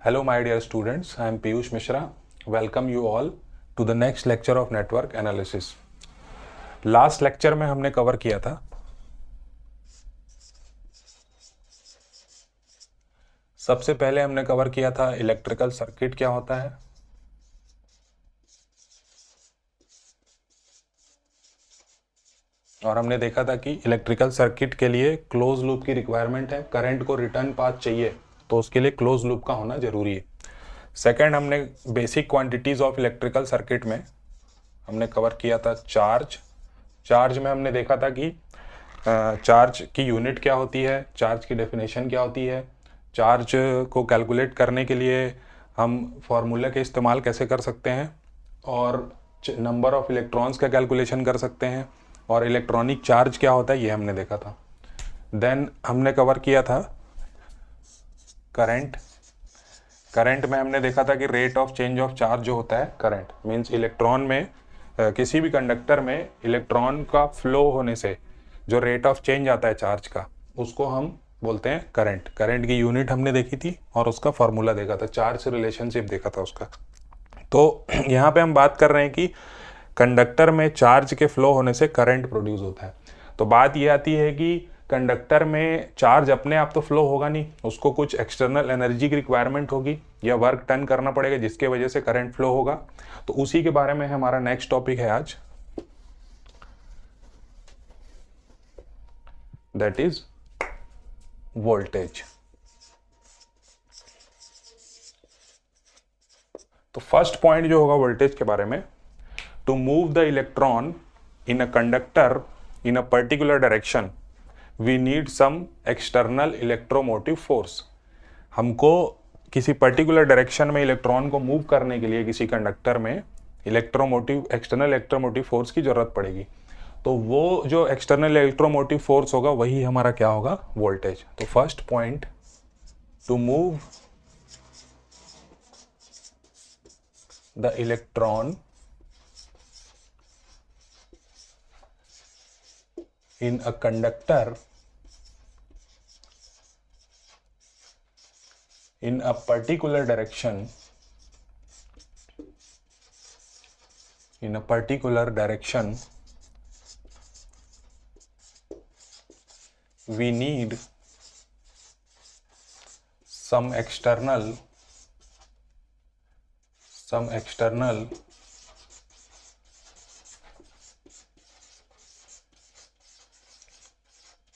Hello my dear students, I am Piyush Mishra. Welcome you all to the next lecture of network analysis. Last lecture में हमने cover किया था सबसे पहले हमने कवर किया था इलेक्ट्रिकल सर्किट क्या होता है, और हमने देखा था कि इलेक्ट्रिकल सर्किट के लिए क्लोज लूप की रिक्वायरमेंट है। करंट को रिटर्न पाथ चाहिए तो उसके लिए क्लोज लूप का होना जरूरी है। सेकंड, हमने basic quantities of electrical circuit में हमने कवर किया था चार्ज में हमने देखा था कि चार्ज की यूनिट क्या होती है, चार्ज की डेफिनेशन क्या होती है, चार्ज को कैलकुलेट करने के लिए हम फॉर्मूला के इस्तेमाल कैसे कर सकते हैं, और नंबर ऑफ इलेक्ट्रॉन्स का कैलकुलेशन कर सकते हैं, और इलेक्ट्रॉनिक चार्ज क्या होता है ये हमने देखा था। देन हमने कवर किया था करंट में हमने देखा था कि rate of change of charge जो होता है, करंट मींस इलेक्ट्रॉन में किसी भी कंडक्टर में इलेक्ट्रॉन का फ्लो होने से जो रेट ऑफ चेंज आता है चार्ज का, उसको हम बोलते हैं करंट की यूनिट हमने देखी थी और उसका फॉर्मूला देखा था, चार्ज से रिलेशनशिप देखा था उसका। तो यहाँ पे हम बात कर रहे हैं कि कंडक्टर में चार्ज के फ्लो होने से करंट प्रोड्यूस होता है। तो बात ये आती है कि कंडक्टर में चार्ज अपने आप तो फ्लो होगा नहीं, उसको कुछ एक्सटर्नल एनर्जी की रिक्वायरमेंट होगी या वर्क डन करना पड़ेगा जिसके वजह से करंट फ्लो होगा। तो उसी के बारे में हमारा नेक्स्ट टॉपिक है आज, दैट इज वोल्टेज। तो फर्स्ट पॉइंट जो होगा वोल्टेज के बारे में, to move the electron in a conductor in a particular direction we need some external electromotive force. हमको किसी पर्टिकुलर डायरेक्शन में इलेक्ट्रॉन को मूव करने के लिए किसी कंडक्टर में एक्सटर्नल इलेक्ट्रोमोटिव फोर्स की जरूरत पड़ेगी। तो वो जो एक्सटर्नल इलेक्ट्रोमोटिव फोर्स होगा वही हमारा क्या होगा, वोल्टेज। तो first point, to move the electron in a conductor in a particular direction we need some external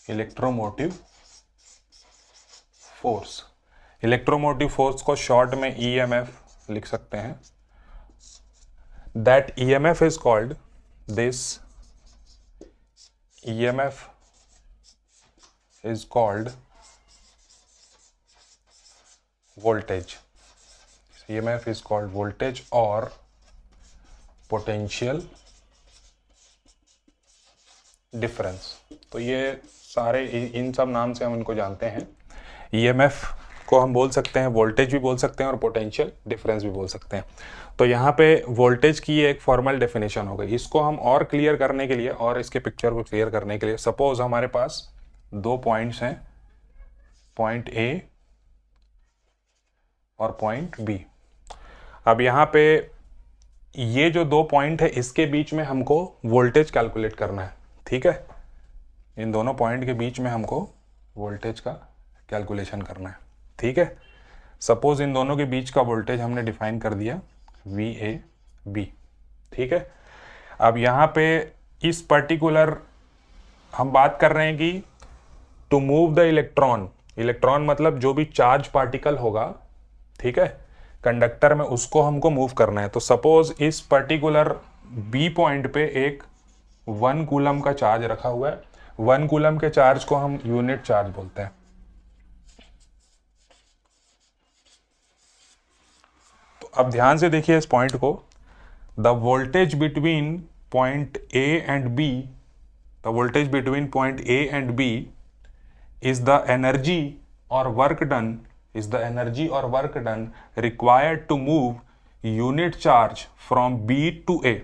electromotive force को शॉर्ट में EMF लिख सकते हैं। That EMF is called voltage और पोटेंशियल डिफरेंस। तो ये सारे इन सब नाम से हम इनको जानते हैं। EMF को हम बोल सकते हैं, वोल्टेज भी बोल सकते हैं और पोटेंशियल डिफरेंस भी बोल सकते हैं। तो यहाँ पे वोल्टेज की एक फॉर्मल डेफिनेशन हो गई। इसको हम और क्लियर करने के लिए और इसके पिक्चर को क्लियर करने के लिए, सपोज हमारे पास दो पॉइंट्स हैं, पॉइंट A और पॉइंट B। अब यहाँ पे ये जो दो पॉइंट है इसके बीच में हमको वोल्टेज कैलकुलेट करना है, ठीक है। इन दोनों पॉइंट के बीच में हमको वोल्टेज का कैलकुलेशन करना है, ठीक है। सपोज इन दोनों के बीच का वोल्टेज हमने डिफाइन कर दिया VAB, ठीक है। अब यहाँ पे इस पर्टिकुलर हम बात कर रहे हैं कि टू मूव द इलेक्ट्रॉन मतलब जो भी चार्ज पार्टिकल होगा, ठीक है, कंडक्टर में, उसको हमको मूव करना है। तो सपोज इस पर्टिकुलर B पॉइंट पे एक 1 कूलम का चार्ज रखा हुआ है। 1 कूलम के चार्ज को हम यूनिट चार्ज बोलते हैं। तो अब ध्यान से देखिए इस पॉइंट को, the voltage between point A and B is the energy or work done required to move unit charge from B to A।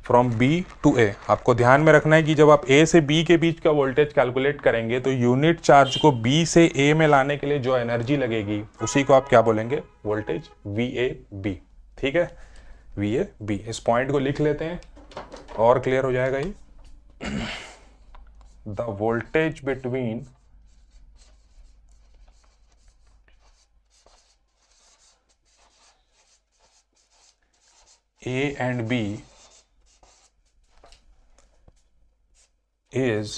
From B to A. आपको ध्यान में रखना है कि जब आप ए से बी के बीच का वोल्टेज कैलकुलेट करेंगे तो यूनिट चार्ज को बी से ए में लाने के लिए जो एनर्जी लगेगी उसी को आप क्या बोलेंगे, वोल्टेज, वी ए बी। ठीक है, वी ए बी। इस पॉइंट को लिख लेते हैं और क्लियर हो जाएगा ये। The voltage between A and B is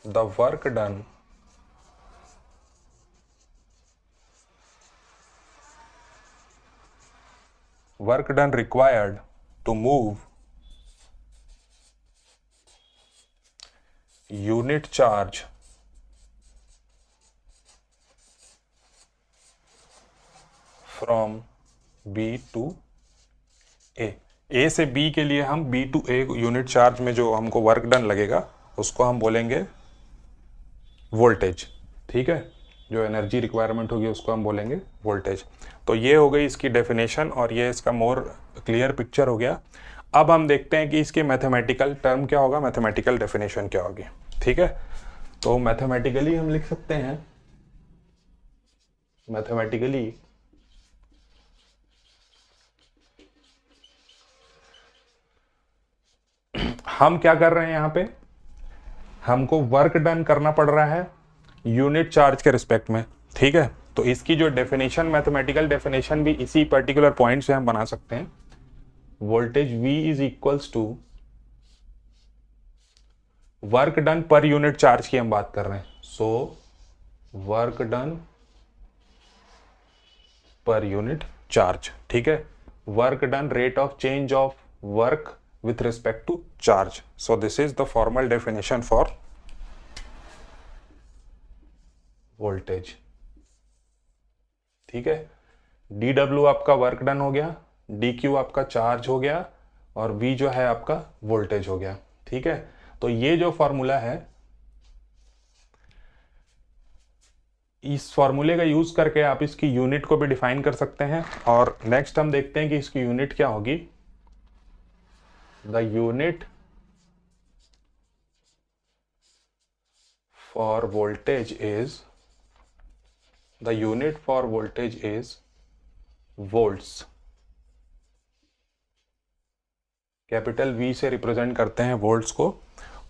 the work done required to move unit charge from B to A से बी के लिए हम B to A unit charge में जो हमको वर्क डन लगेगा उसको हम बोलेंगे वोल्टेज। ठीक है, जो एनर्जी रिक्वायरमेंट होगी उसको हम बोलेंगे वोल्टेज। तो ये हो गई इसकी डेफिनेशन और ये इसका मोर क्लियर पिक्चर हो गया। अब हम देखते हैं कि इसके मैथमेटिकल टर्म क्या होगा, मैथमेटिकल डेफिनेशन क्या होगी। ठीक है, तो मैथमेटिकली हम लिख सकते हैं, मैथमेटिकली हम क्या कर रहे हैं, यहां पे हमको वर्क डन करना पड़ रहा है यूनिट चार्ज के रिस्पेक्ट में। ठीक है, तो इसकी जो डेफिनेशन, मैथमेटिकल डेफिनेशन भी इसी पर्टिकुलर पॉइंट से हम बना सकते हैं। Voltage V is equals to work done per unit charge की हम बात कर रहे हैं। So work done per unit charge. ठीक है, work done, rate of change of work with respect to charge. So this is the formal definition for voltage. ठीक है, dW आपका वर्क डन हो गया, dQ आपका चार्ज हो गया और V जो है आपका वोल्टेज हो गया। ठीक है, तो ये जो फॉर्मूला है, इस फॉर्मूले का यूज करके आप इसकी यूनिट को भी डिफाइन कर सकते हैं। और नेक्स्ट हम देखते हैं कि इसकी यूनिट क्या होगी। The unit for voltage is volts। Capital V से रिप्रेजेंट करते हैं वोल्ट्स को।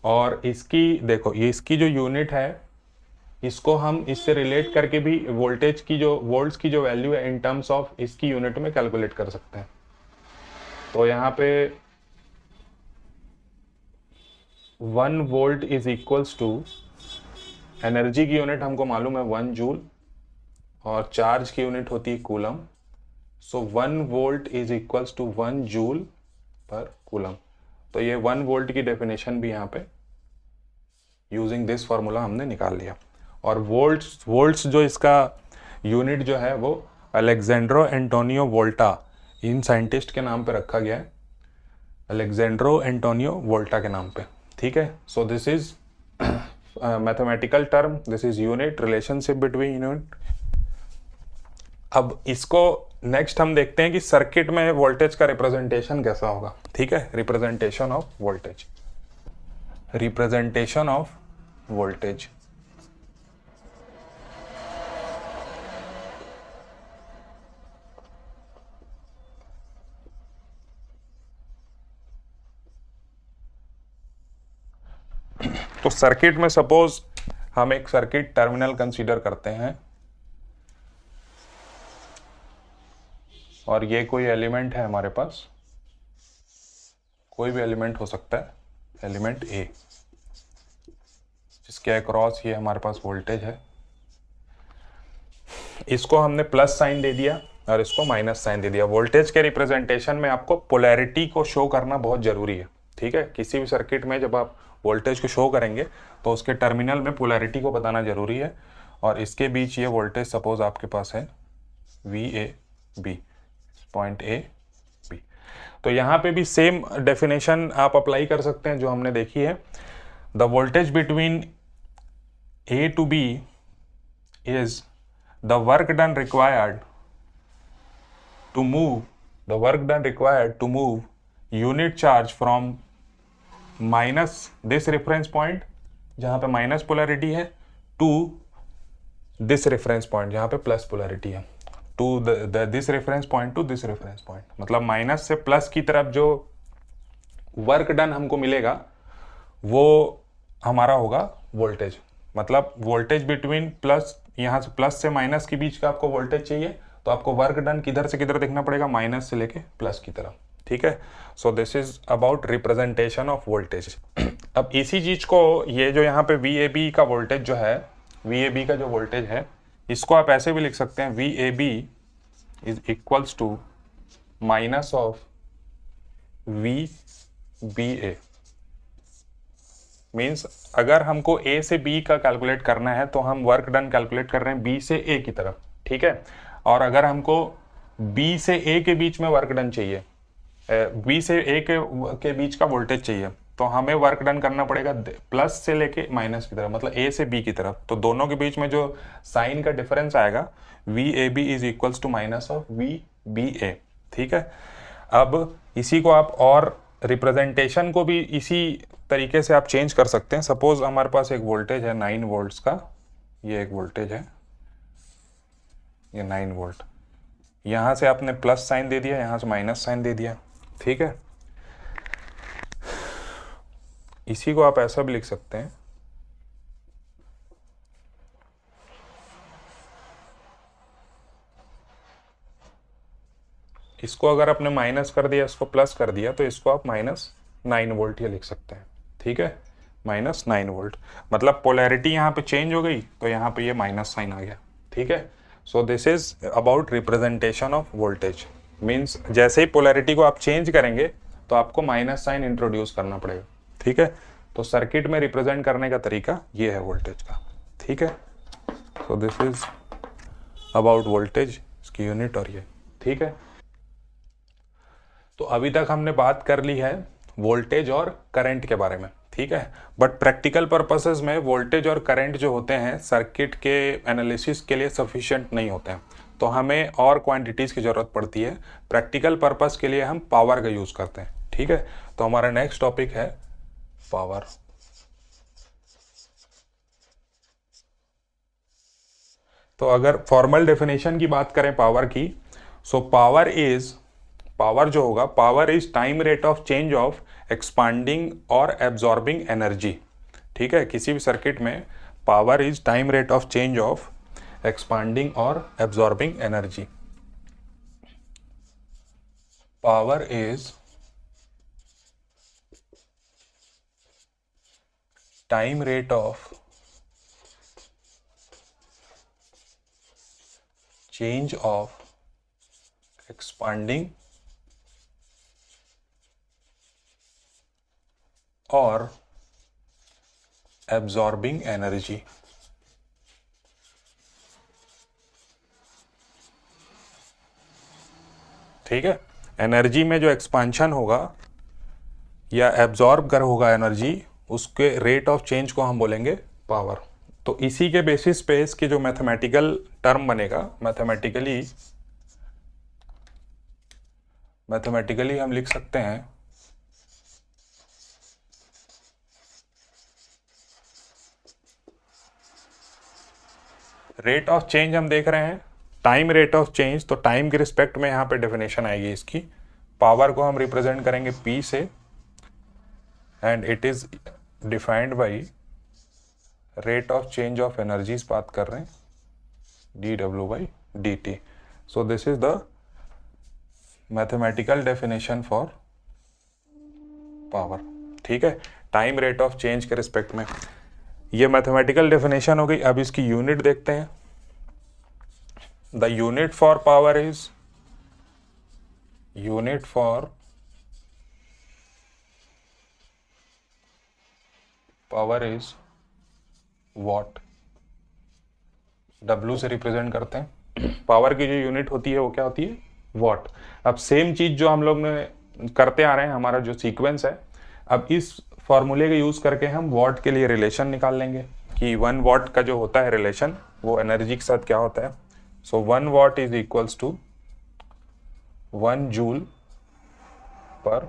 और इसकी देखो, ये इसकी जो यूनिट है इसको हम इससे रिलेट करके भी वोल्टेज की जो, वोल्ट्स की जो वैल्यू है इन टर्म्स ऑफ इसकी यूनिट में कैलकुलेट कर सकते हैं। तो यहाँ पे 1 volt is equals to, energy की यूनिट हमको मालूम है 1 जूल और चार्ज की यूनिट होती है coulomb. So 1 volt is equals to 1 joule per coulomb. तो ये 1 वोल्ट की डेफिनेशन भी यहाँ पे यूजिंग दिस फार्मूला हमने निकाल लिया। और वोल्ट्स जो इसका यूनिट जो है वो अलेक्जेंड्रो एंटोनियो वोल्टा, इन साइंटिस्ट के नाम पे रखा गया है, अलेक्जेंड्रो एंटोनियो वोल्टा के नाम पे। ठीक है, सो this is mathematical term, this is unit, relationship between unit. अब इसको नेक्स्ट हम देखते हैं कि सर्किट में वोल्टेज का रिप्रेजेंटेशन कैसा होगा। ठीक है, representation of voltage, representation of voltage. तो सर्किट में सपोज हम एक सर्किट टर्मिनल कंसीडर करते हैं और ये कोई एलिमेंट है हमारे पास, कोई भी एलिमेंट हो सकता है, एलिमेंट ए, जिसके अक्रॉस ये हमारे पास वोल्टेज है। इसको हमने प्लस साइन दे दिया और इसको माइनस साइन दे दिया। वोल्टेज के रिप्रेजेंटेशन में आपको पोलैरिटी को शो करना बहुत जरूरी है। ठीक है, किसी भी सर्किट में जब आप वोल्टेज को शो करेंगे तो उसके टर्मिनल में पोलैरिटी को बताना जरूरी है। और इसके बीच ये वोल्टेज सपोज आपके पास है V A B, point A B. तो यहाँ पे भी सेम डेफिनेशन आप अप्लाई कर सकते हैं जो हमने देखी है। The voltage between A to B is the work done required to move unit charge from minus this reference point जहां पे माइनस पोलैरिटी है टू दिस रेफरेंस पॉइंट जहां पे प्लस पोलैरिटी है, to this reference point to this reference point, मतलब minus से plus की तरफ जो वर्क डन हमको मिलेगा वो हमारा होगा वोल्टेज। मतलब वोल्टेज बिटवीन प्लस, यहाँ से प्लस से माइनस के बीच का आपको वोल्टेज चाहिए, तो आपको वर्क डन किधर से किधर देखना पड़ेगा, माइनस से लेके प्लस की तरफ। ठीक है, सो this is about representation of voltage. अब इसी चीज को, ये जो यहाँ पे VAB का वोल्टेज जो है, VAB का जो वोल्टेज है, इसको आप ऐसे भी लिख सकते हैं, VAB is equals to minus of VBA। Means अगर हमको A से B का कैलकुलेट करना है तो हम वर्क डन कैलकुलेट कर रहे हैं B से A की तरफ। ठीक है, और अगर हमको B से A के बीच में वर्क डन चाहिए, B से A के बीच का वोल्टेज चाहिए, तो हमें वर्क डन करना पड़ेगा प्लस से लेके माइनस की तरफ, मतलब A से B की तरफ। तो दोनों के बीच में जो साइन का डिफरेंस आएगा, VAB is equals to minus of VBA। ठीक है, अब इसी को आप और रिप्रेजेंटेशन को भी इसी तरीके से आप चेंज कर सकते हैं। सपोज हमारे पास एक वोल्टेज है 9 वोल्ट्स का, ये एक वोल्टेज है, ये 9 वोल्ट, यहाँ से आपने प्लस साइन दे दिया, यहाँ से माइनस साइन दे दिया। ठीक है, इसी को आप ऐसा भी लिख सकते हैं, इसको अगर आपने माइनस कर दिया, इसको प्लस कर दिया, तो इसको आप -9 वोल्ट ये लिख सकते हैं। ठीक है, -9 वोल्ट, मतलब पोलैरिटी यहाँ पे चेंज हो गई तो यहाँ पे ये माइनस साइन आ गया। ठीक है, सो this is about representation of voltage. Means जैसे ही पोलैरिटी को आप चेंज करेंगे तो आपको माइनस साइन इंट्रोड्यूस करना पड़ेगा। ठीक है, तो सर्किट में रिप्रेजेंट करने का तरीका ये है वोल्टेज का। ठीक है, सो दिस इज अबाउट वोल्टेज, इसकी यूनिट और ये। ठीक है, तो अभी तक हमने बात कर ली है वोल्टेज और करंट के बारे में। ठीक है, बट प्रैक्टिकल पर्पसेस में वोल्टेज और करंट जो होते हैं सर्किट के एनालिसिस के लिए सफिशिएंट नहीं होते हैं, तो हमें और क्वांटिटीज़ की ज़रूरत पड़ती है। प्रैक्टिकल पर्पस के लिए हम पावर का यूज़ करते हैं। ठीक है, तो हमारा नेक्स्ट टॉपिक है पावर। तो अगर फॉर्मल डेफिनेशन की बात करें पावर की, सो पावर जो होगा, power is time rate of change of expanding और एब्जॉर्बिंग एनर्जी। ठीक है, किसी भी सर्किट में power is time rate of change of expanding और absorbing energy. Power is time rate of change of expanding और एब्जॉर्बिंग एनर्जी। ठीक है, एनर्जी में जो एक्सपांशन होगा या एब्जॉर्ब कर होगा एनर्जी, उसके रेट ऑफ चेंज को हम बोलेंगे पावर। तो इसी के बेसिस पे इसके जो मैथमेटिकल टर्म बनेगा, मैथमेटिकली हम लिख सकते हैं रेट ऑफ चेंज। हम देख रहे हैं टाइम रेट ऑफ चेंज, तो टाइम के रिस्पेक्ट में यहाँ पे डेफिनेशन आएगी इसकी। पावर को हम रिप्रेजेंट करेंगे P से, and it is defined by rate of change of energies बात कर रहे हैं, dW/dt। So this is the mathematical definition for power. ठीक है, टाइम रेट ऑफ चेंज के रिस्पेक्ट में ये मैथमेटिकल डेफिनेशन हो गई। अब इसकी यूनिट देखते हैं। The unit for power is, unit for power is what. W से रिप्रेजेंट करते हैं। पावर की जो यूनिट होती है वो क्या होती है, वॉट। अब सेम चीज जो हम लोग ने करते आ रहे हैं, हमारा जो सीक्वेंस है, अब इस फॉर्मूले का यूज करके हम वॉट के लिए रिलेशन निकाल लेंगे कि 1 वॉट का जो होता है रिलेशन वो एनर्जी के साथ क्या होता है। So 1 watt is equals to 1 joule per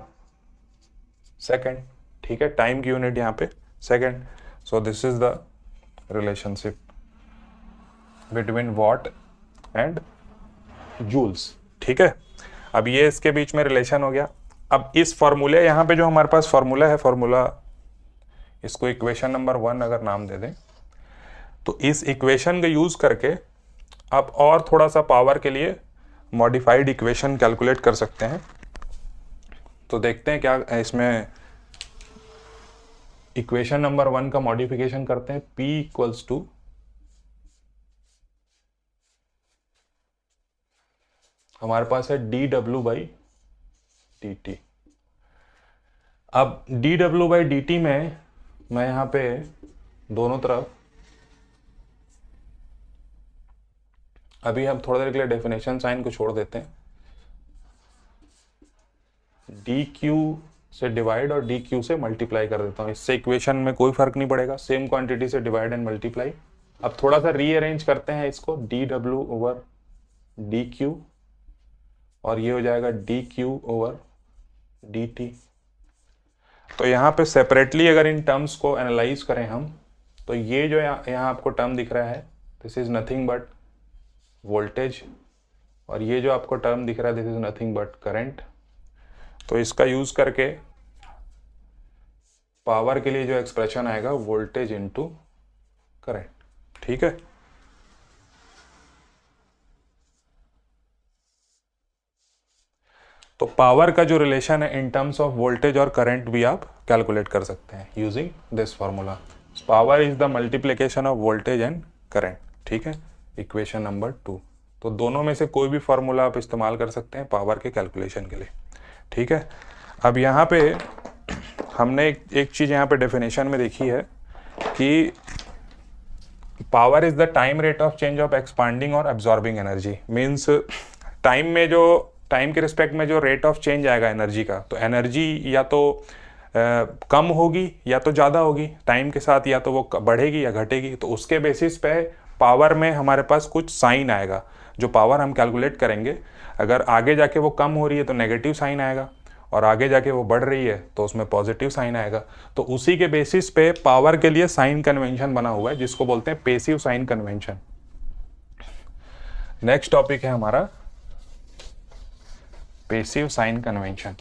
second, ठीक है, टाइम की यूनिट यहाँ पे second. So this is the relationship between watt and joules, ठीक है। अब ये इसके बीच में रिलेशन हो गया। अब इस फॉर्मूले, यहाँ पे जो हमारे पास फॉर्मूला है, फॉर्मूला इसको इक्वेशन नंबर 1 अगर नाम दे दें, तो इस इक्वेशन का यूज करके आप और थोड़ा सा पावर के लिए मॉडिफाइड इक्वेशन कैलकुलेट कर सकते हैं। तो देखते हैं क्या इसमें इक्वेशन नंबर 1 का मॉडिफिकेशन करते हैं। P इक्वल्स टू हमारे पास है dw/dt। अब dw/dt में मैं यहां पे दोनों तरफ, अभी हम थोड़ी देर के लिए डेफिनेशन साइन को छोड़ देते हैं, dq से डिवाइड और dq से मल्टीप्लाई कर देता हूं। इससे इक्वेशन में कोई फर्क नहीं पड़ेगा, सेम क्वांटिटी से डिवाइड एंड मल्टीप्लाई। अब थोड़ा सा रीअरेंज करते हैं इसको, dw/dq और ये हो जाएगा dq/dt। तो यहाँ पे सेपरेटली अगर इन टर्म्स को एनालाइज करें हम, तो ये जो यहाँ आपको टर्म दिख रहा है, this is nothing but voltage, और ये जो आपको टर्म दिख रहा है, this is nothing but current. तो इसका यूज करके पावर के लिए जो एक्सप्रेशन आएगा, वोल्टेज इनटू करंट, ठीक है। तो पावर का जो रिलेशन है इन टर्म्स ऑफ वोल्टेज और करंट भी आप कैलकुलेट कर सकते हैं using this formula. Power is the multiplication of voltage and current, ठीक है, इक्वेशन नंबर 2। तो दोनों में से कोई भी फॉर्मूला आप इस्तेमाल कर सकते हैं पावर के कैलकुलेशन के लिए, ठीक है। अब यहाँ पे हमने एक चीज़ यहाँ पे डेफिनेशन में देखी है कि power is the time rate of change of expanding और एब्जॉर्बिंग एनर्जी। मीन्स टाइम के रिस्पेक्ट में जो रेट ऑफ चेंज आएगा एनर्जी का, तो एनर्जी या तो कम होगी या तो ज़्यादा होगी टाइम के साथ, या तो वो बढ़ेगी या घटेगी। तो उसके बेसिस पे पावर में हमारे पास कुछ साइन आएगा। जो पावर हम कैलकुलेट करेंगे, अगर आगे जाके वो कम हो रही है तो नेगेटिव साइन आएगा, और आगे जाके वो बढ़ रही है तो उसमें पॉजिटिव साइन आएगा। तो उसी के बेसिस पे पावर के लिए साइन कन्वेंशन बना हुआ है, जिसको बोलते हैं passive sign convention. Next topic है हमारा पैसिव साइन कन्वेंशन।